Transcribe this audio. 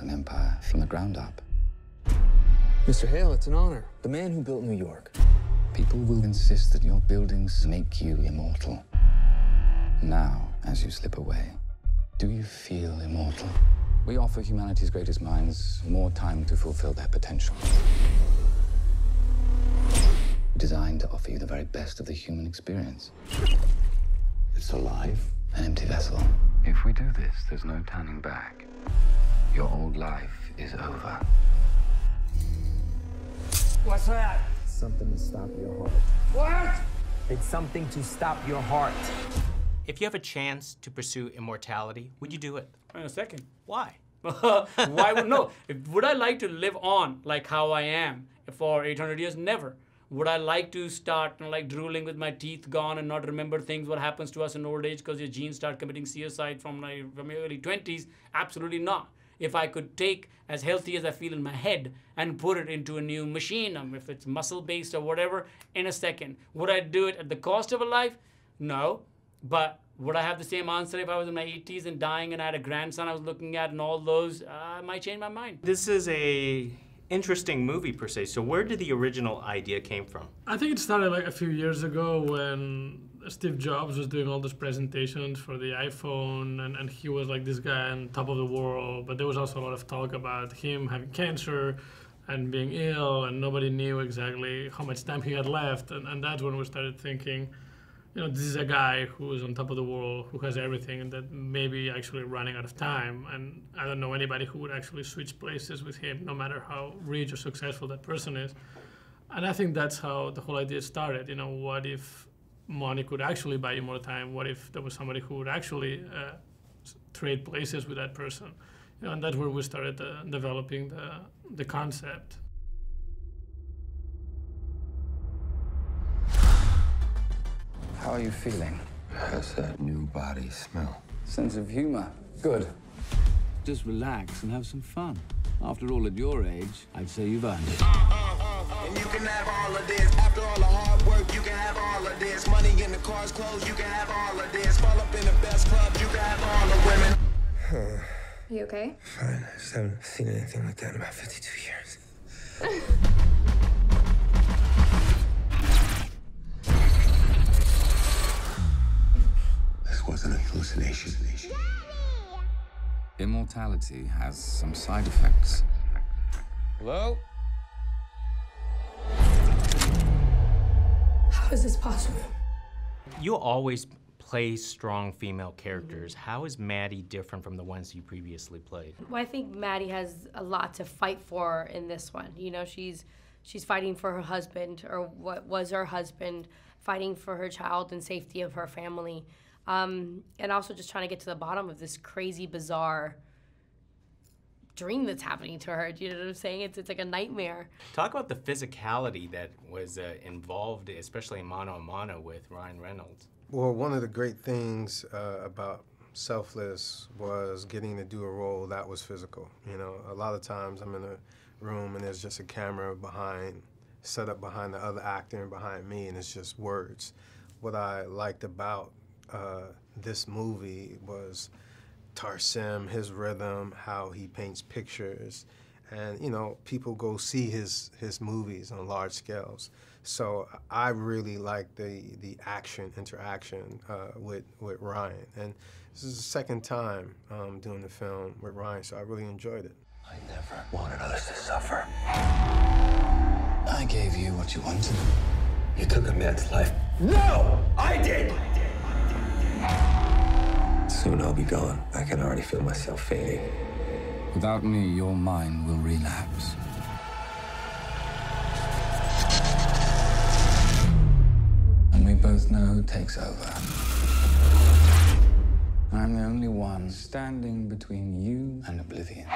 an empire from the ground up. Mr. Hale, it's an honor. The man who built New York. People will insist that your buildings make you immortal. Now, as you slip away, do you feel immortal? We offer humanity's greatest minds more time to fulfill their potential. Designed to offer you the very best of the human experience. It's alive, an empty vessel. If we do this, there's no turning back. Your old life is over. What's that? Something to stop your heart. What? It's something to stop your heart. If you have a chance to pursue immortality, would you do it? In a second. Why? Why would no? Would I like to live on like how I am for 800 years? Never. Would I like to start like drooling with my teeth gone and not remember things, what happens to us in old age because your genes start committing suicide from your early 20s? Absolutely not. If I could take as healthy as I feel in my head and put it into a new machine, if it's muscle-based or whatever, in a second. Would I do it at the cost of a life? No. But would I have the same answer if I was in my 80s and dying and I had a grandson I was looking at and all those? I might change my mind. This is a interesting movie per se. So where did the original idea came from? I think it started like a few years ago when Steve Jobs was doing all those presentations for the iPhone, and he was like this guy on top of the world, but there was also a lot of talk about him having cancer and being ill, and nobody knew exactly how much time he had left, and that's when we started thinking, you know, this is a guy who is on top of the world, who has everything, and that maybe actually running out of time. And I don't know anybody who would actually switch places with him, no matter how rich or successful that person is. And I think that's how the whole idea started. You know, what if money could actually buy you more time? What if there was somebody who would actually trade places with that person? You know, and that's where we started developing the concept. How are you feeling? How's that new body smell? Sense of humor. Good. Just relax and have some fun. After all, at your age, I'd say you've earned it. And you can have all of this. After all the hard work, you can have all of this. Money in the cars, clothes, you can have all of this. Fall up in the best clubs, you can have all the women. You okay? Fine. I just haven't seen anything like that in about 52 years. This wasn't a hallucination. Immortality has some side effects. Hello? How is this possible? You always play strong female characters. How is Maddie different from the ones you previously played? Well, I think Maddie has a lot to fight for in this one. You know, she's fighting for her husband, or what was her husband, fighting for her child and safety of her family. And also just trying to get to the bottom of this crazy, bizarre dream that's happening to her. Do you know what I'm saying? It's like a nightmare. Talk about the physicality that was involved, especially in Mano a Mano with Ryan Reynolds. Well, one of the great things about Selfless was getting to do a role that was physical. You know, a lot of times I'm in a room and there's just a camera set up behind the other actor and behind me, and it's just words. What I liked about this movie was Tarsem, his rhythm, how he paints pictures, and you know, people go see his movies on large scales. So I really like the interaction with Ryan, and this is the second time doing the film with Ryan, so I really enjoyed it. I never wanted others to suffer. I gave you what you wanted. You took a man's life. No! I did! Soon I'll be gone. I can already feel myself fading. Without me, your mind will relapse. And we both know who takes over. I'm the only one standing between you and oblivion.